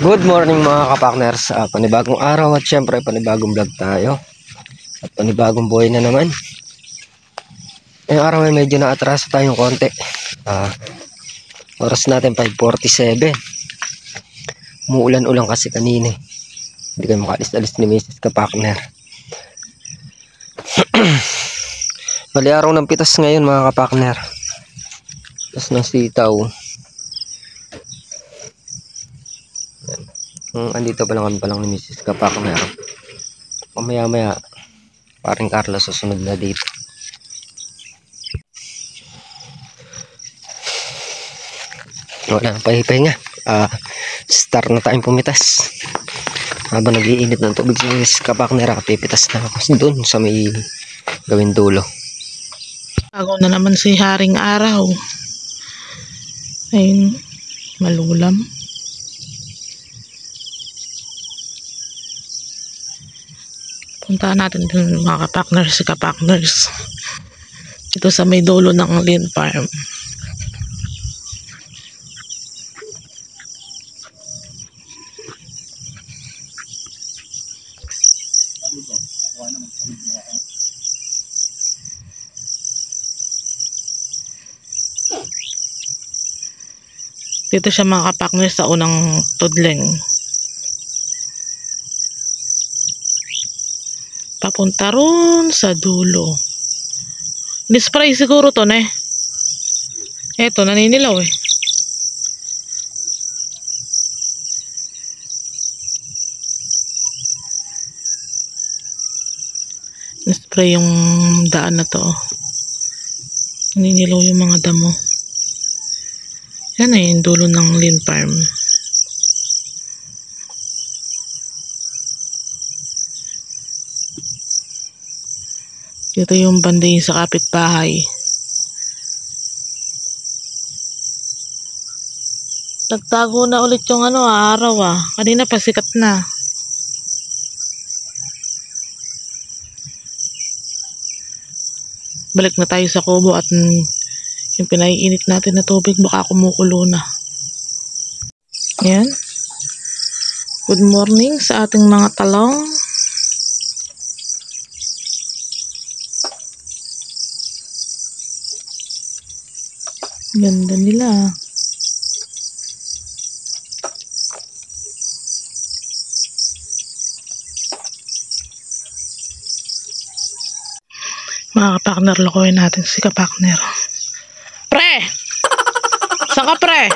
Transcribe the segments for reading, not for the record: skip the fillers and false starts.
Good morning mga kapakners, panibagong araw at syempre panibagong vlog tayo at panibagong buhay na naman. Ngayong araw ay medyo naatraso tayong konti. Oras natin 5:47. Umuulan-ulan kasi kanina, hindi kayo makalis-alis ni Mrs. Kapakner. Bali araw ng pitas ngayon mga kapakner, pitas ng sitaw. Andito pa lang kami pa lang ni Mrs. Kapakner. Mamaya-maya paring Carlos susunod na dito. Wala nang pahipahinga. Start na tayong pumitas. Habang nag-iinit ng tubig si Mrs. Kapakner, pipitas na ako doon sa may gawin dulo. Agaw na naman si Haring Araw. Ayun, malulam. Puntahan natin din mga kapakners, ito sa may dulo ng Lynn Farm. Dito siya mga kapakners sa unang tudling. Papunta ron sa dulo. Nispray siguro to ne. Eto, naninilaw eh. Nispray yung daan na to. Naninilaw yung mga damo. Yan eh, yung dulo ng Lynn Farm. Ito yung bandayin sa kapitbahay. Nagtago na ulit yung araw Kanina pa sikat na. Balik na tayo sa kubo at yung pinaiinit natin na tubig baka kumukulo na. Yan. Good morning sa ating mga talong. Ganda nila. Mga kapakner, lokohin natin si kapakner. Pre! Saan ka, pre?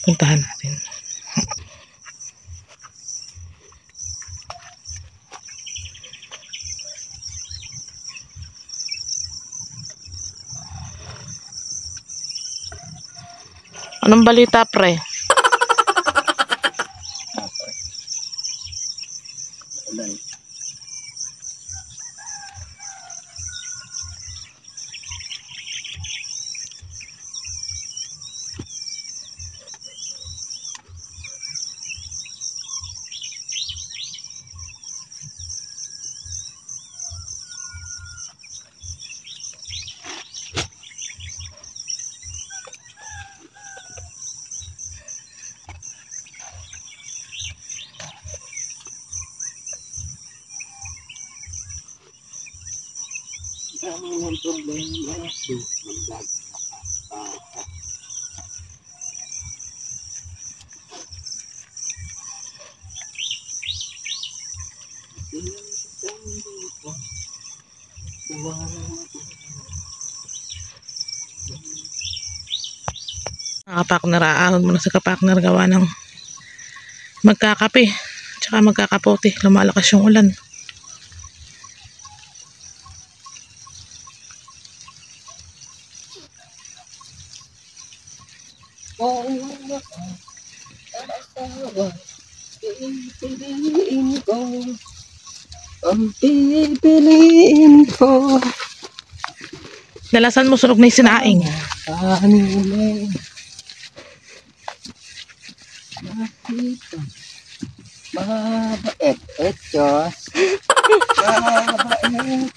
Puntahan natin. Anong balita, pre? Ang problema kapakner, aahon muna sa kapakner gawa ng magkakape tsaka magkakapote. Lumalakas yung ulan. Ang pipiliin ko. Dalasan mo, sunog na yung sinaing. Mabait, Diyos. Mabait.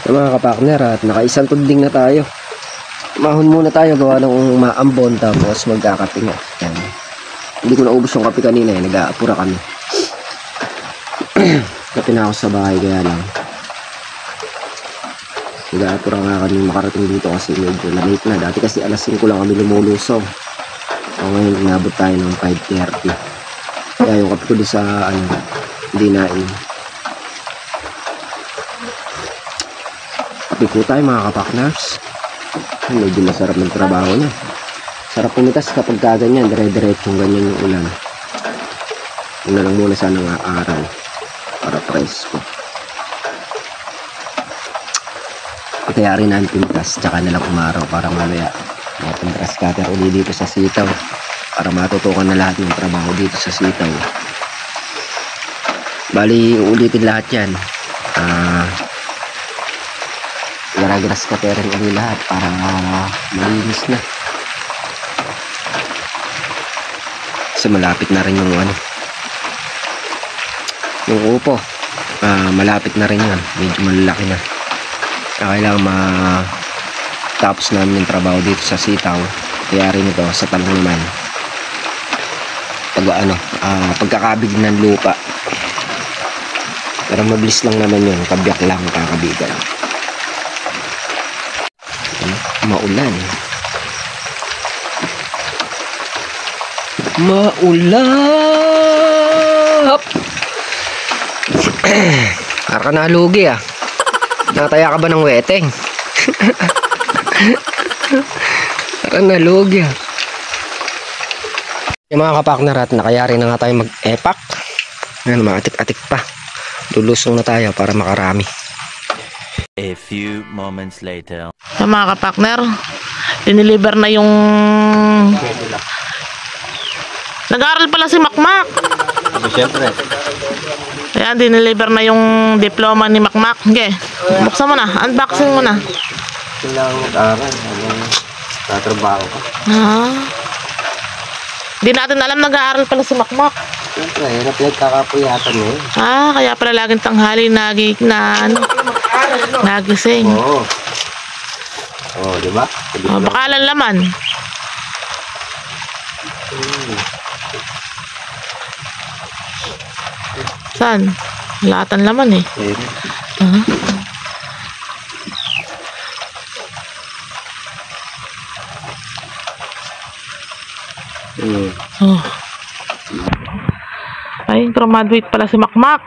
So, mga kapakner, at nakaisang tunding na tayo. Mahon muna tayo, gawa ng maambon, tapos magkakape nga. Yan. Hindi ko naubos yung kape kanina, nag-aapura kami. Kape na ako sa bahay, kaya lang nag-aapura nga kami makarating dito kasi medyo late na. Dati kasi alas 5 lang kami lumulusong. So ngayon inabot tayo ng 5:30. Kaya yung kape ko doon sa hindi nain. Kape po tayo mga kapakners. Medyo masarap ng trabaho na. Sarap pumitas kapag kaganyan, dire-diretsong ganyan yung ulan. Una lang muna sana ng araw para presko. Kaya rin ang pumitas, tsaka nalang umaraw para mamaya mapuntas cutter uli dito sa sitaw para matutukan na lahat ng trabaho dito sa sitaw. Bali, ulitin lahat yan. Grass cutter uli lahat para malinis na. Kasi malapit na rin yung yung upo. Malapit na rin yan, medyo malalaki na. Kailangan matapos namin yung trabaho dito sa sitaw. Kaya rin ito sa talong naman pagkakabig ng lupa, pero mabilis lang naman yun, kabyak lang kakabigan. Maulan para ka nalugi nataya ka ba ng weteng? Para nalugi yung mga kapakner, at nakayari na nga tayo mag-epak. Maatik-atik pa, lulusong na tayo para makarami. A few moments later. Yung mga kapakner, diniliver na yung... Nag-aaral pala si Makmak. Siyempre. Ayan, diniliver na yung diploma ni Makmak. Okay, buksan mo na, unboxing mo na. Kailangan mag-aaral habang tatrabaho ka. Di natin alam nag-aaral pala si Makmak. Siyempre, hirap nagkakapuyatan mo. Kaya pala laging tanghali nagising. Oo. Di ba? Baka lang laman. Saan? Lahatan laman eh. Ay, graduate pala si Makmak.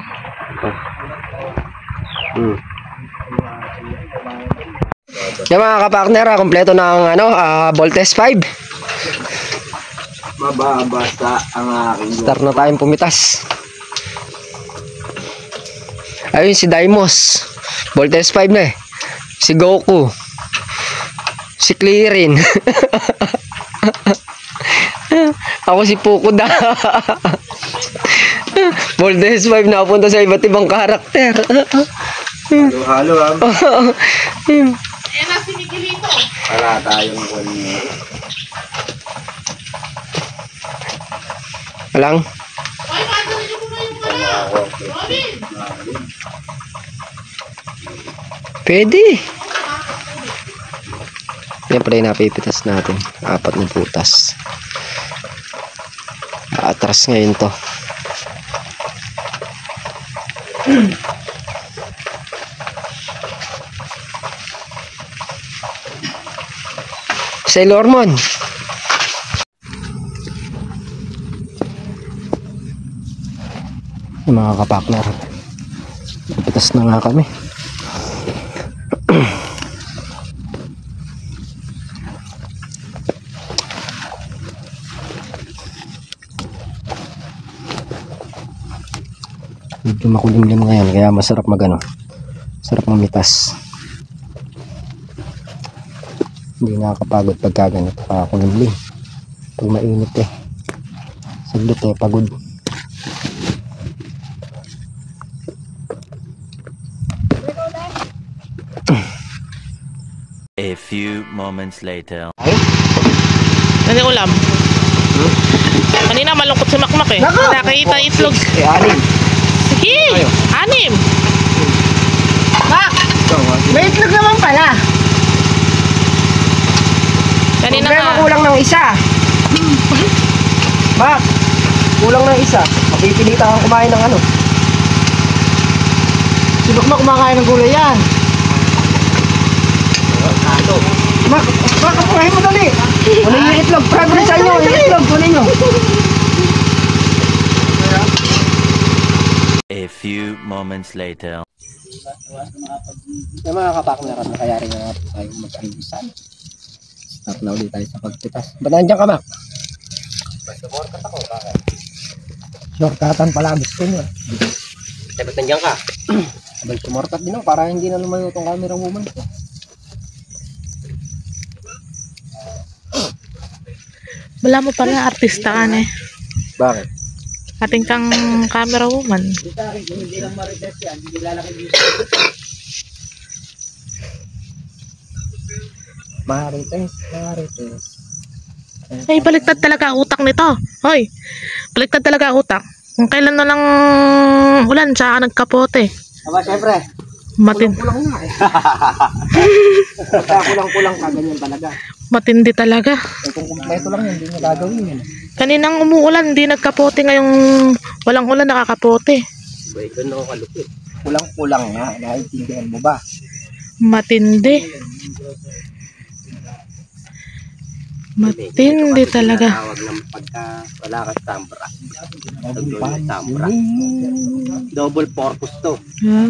Yung mga kapakner, kompleto ng Voltes 5. Mababasa ang aking Start na tayong pumitas. Ayun si Daimos, Voltes 5 na si Goku, si Clearin. Ako si Pukuda. Voltes 5 na punta sa iba't ibang karakter. halo Ayan na si Miguelito. Wala tayong Alang. Ay, madaling niyo muna yung Robin. Pwede. Yan pala yung napipitas natin. 4 na putas. Atras ngayon to. Sailor Moon. Yung mga kapakner, pitas na nga kami. Medyo makulimlim ngayon, kaya masarap sarap mamitas. Hindi nakakapagod pagka ganito kulimlim. Pag mainit saglit pagod. A few moments later. Ano yung ulam? Kanina malungkot si Makmak eh. Nako! Nakakita ng itlog. Anim. Sige! Ayo. 6. Bak! May itlog naman pala. Kanina Problema nga. kulang ng isa. Bak! Kulang ng isa. Mapipilitan kang kumain ng ano. Si Bakmak kumakain ng gulay yan. Mak, pakapahin mo dali. Kunin yung itlog. Progress sa inyo. Yung itlog, kunin nyo. A few moments later. Yung mga kapaknerat na kaya rin nga tayo magkahibisan. Start na ulit tayo sa pagpitas. Ba't nandiyan ka, Mak? Shortcut ako, bakit? Shortcutan pala, gusto nyo. Ba't nandiyan ka? Sabay sumortcut din ako para hindi na lumayo itong camera woman ko. Wala mo pala, artista ka na eh. Bakit? Ating kang camera woman. Marites, Marites. Ay, baliktad talaga ang utak nito. Hoy, baliktad talaga ang utak. Kung kailan na lang ulan, tsaka nagkapote. Aba, syempre. Kulang nga eh. Kulang-kulang ka, ganyan talaga. Matindi talaga. Eh, kung kumpleto lang yan, hindi mo gagawin yun. Kaninang umuulan, hindi nagkapote. Ngayong walang ulan, nakakapote. Ba, ikaw na ako kalupit. Kulang-kulang nga, naiintindihan mo ba? Matindi. Matindi talaga. Tawag ng pagka wala ka tambra. Tambra. Double purpose to.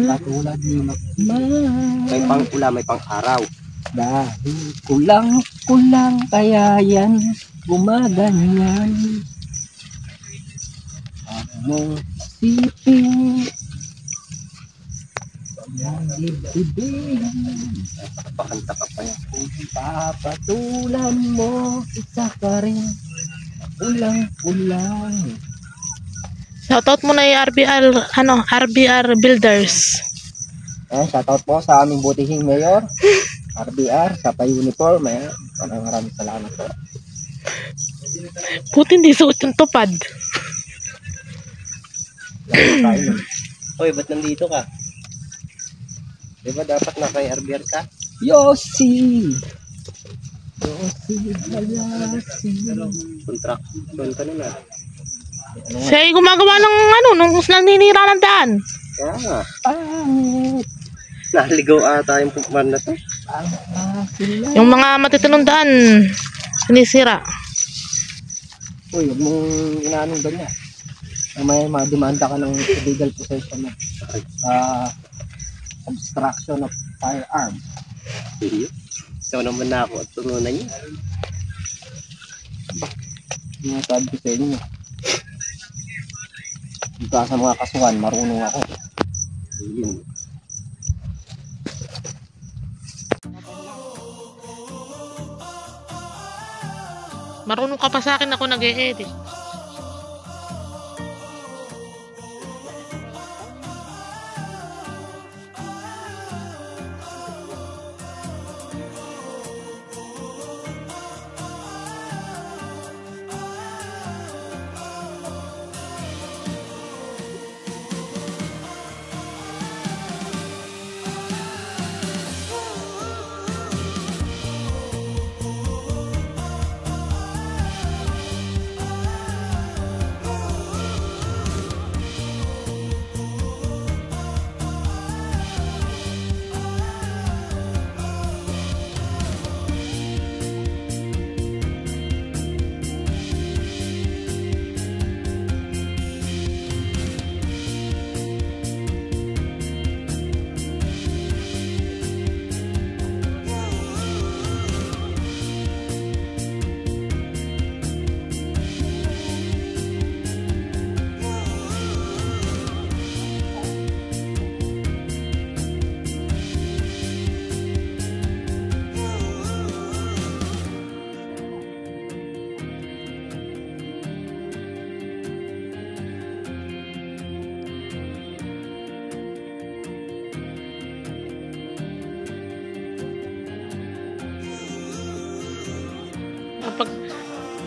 Katulad ni may pang ula, may pang araw. Dahil kulang kaya yan gumaganyan. Anong sipin pakanta ka pa yan. Kung papatulan mo, isa ka rin. Ulang-ulang. Shoutout mo na yung RBR Builders. Shoutout po sa aming butihing mayor, RBR, sa pa-uniform. Maraming salamat po. Puti hindi suot yung tupad. Hoy, ba't nandito ka? Diba dapat na kay RBR ka? Yossi! Contraction ka na. Siya ay gumagawa ng nung naninira ng daan. Kaya nga. Naligaw ata yung pumpman na to. Yung mga matitinong daan, sinisira. Uy, huwag mong inaanong ganyan. May mademanda ka ng illegal possession na obstruction of firearm. Ikaw naman na ako at turunan niya. Yung sabi ko sa inyo. Dito sa mga kasuhan, marunong ako. Yun. Marunong ka pa sa akin, ako nag-e-edit.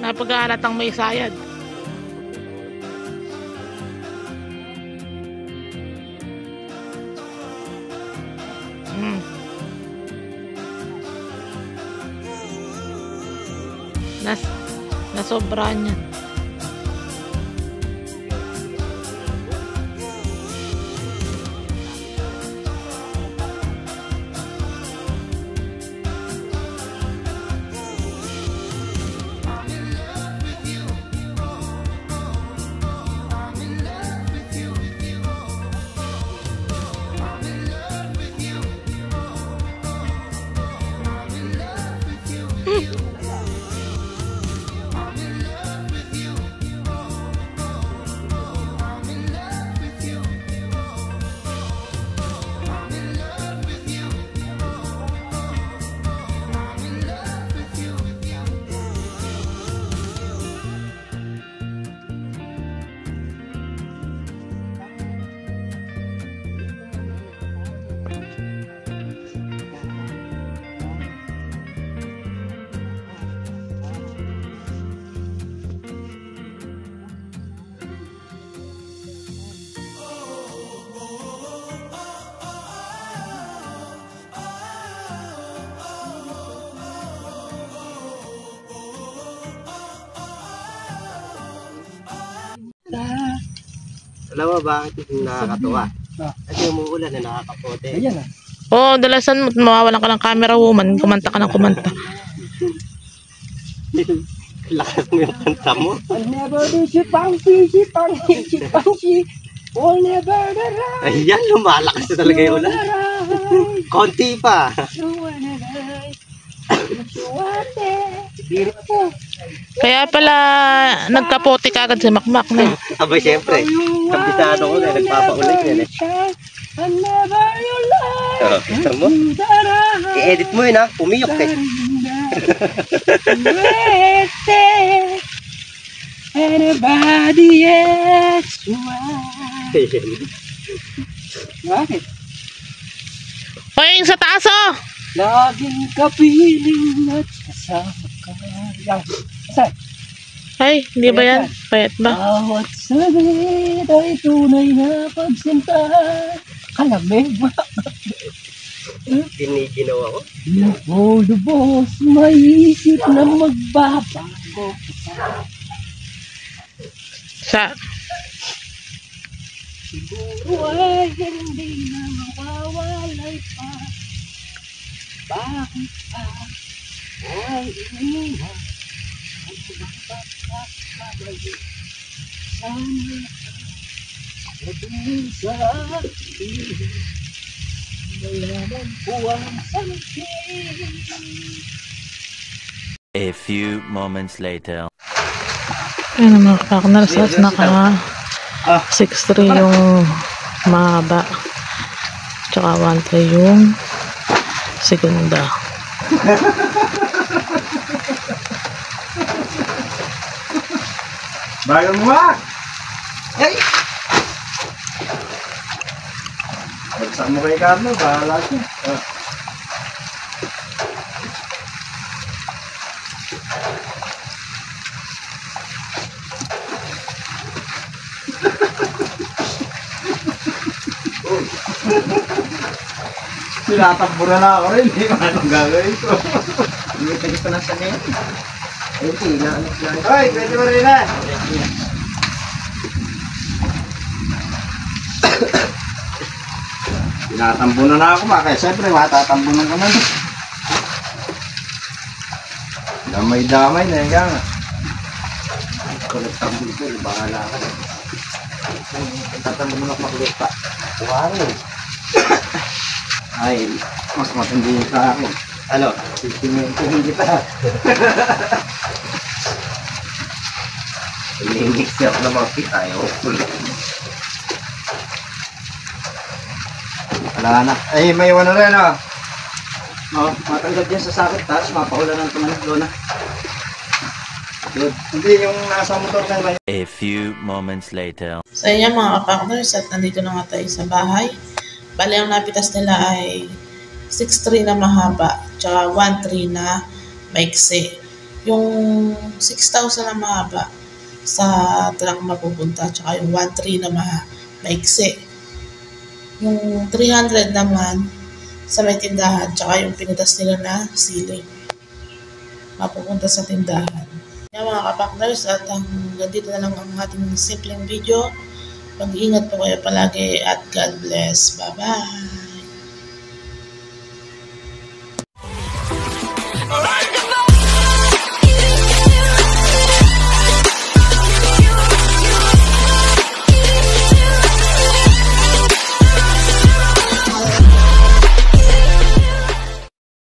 Napag-aalatang may sayad. Nasobra niya. Alam mo bakit yung nakakatuwa? Kasi umuulan na nakakapote. Ayan ah. Oh, dalasan mo, mawawalan ka ng camera woman. Kumanta ka ng kumanta. Lakas mo yung kanta mo. I'll never do sipang-si. All never arise. Ayan, lumalakas na talaga yung ulan. Konti pa. Kaya pala nagkapote ka agad si Makmak na. Aba, syempre. Kabisado ko na nagpapaulan yan eh. Oh, gusto mo? I-edit mo yun ha. Pumiyok eh. Anybody else? Bakit? Hoy, yung sa taas oh! Laging kapiling at kasama ka. Yan. Saan? Ay, hindi ba yan? Payat ba? Bawat saglit ay tunay na pagsintahan. Kalamig ba? Ginawa ko. Lubos, may isip na magbabago. Sa... Siguro ay hindi na mawawalay pa. Bakit pa ay iniwan ang pagkakabali? Sana sabihin sa akin, malaman ko ang sakin. A few moments later. Ayun mga partners, at naka 6'3 yung mahaba. Tsaka 1'3 yung segunda. Bagal mo ba? Hey! Bagsak mo kay Carlo, bahala siya. Tinatakbo na ako rin, hindi ko anong gagawin ko. Hindi pa dito nasa na yan. Ayun, tinaanak lang. Hoy, pwede mo rin na. Tinatambo na ako kaya siyempre matatambo na naman. Damay-damay na yan nga. Kung nagtambo ito, bahala ka. Tatambo mo na makulit pa. Wow. Ay, mas matindi yun sa akin. Ano? Sisimentohin kita. Ini-mix up na mga pita. Wala na. Ay, may iwan na rin ah. Oh, matanggal dyan sa sakit, tapos mapaulan ng tumanaglo na. Good. Hindi yung nasa motor na yun. A few moments later. Sa inyo mga partners, at nandito na nga tayo sa bahay. Bali ang napitas nila ay 6'3 na mahaba, tsaka 1'3 na maiksi. Yung 6,000 na mahaba sa talang mapupunta, tsaka yung 1'3 na maiksi. Yung 300 naman sa may tindahan, tsaka yung pinitas nila na sili mapupunta sa tindahan. Yan mga kapakners, at hanggang dito na lang ang ating simpleng video. Mag-iingat po kayo palagi at God bless. Bye-bye!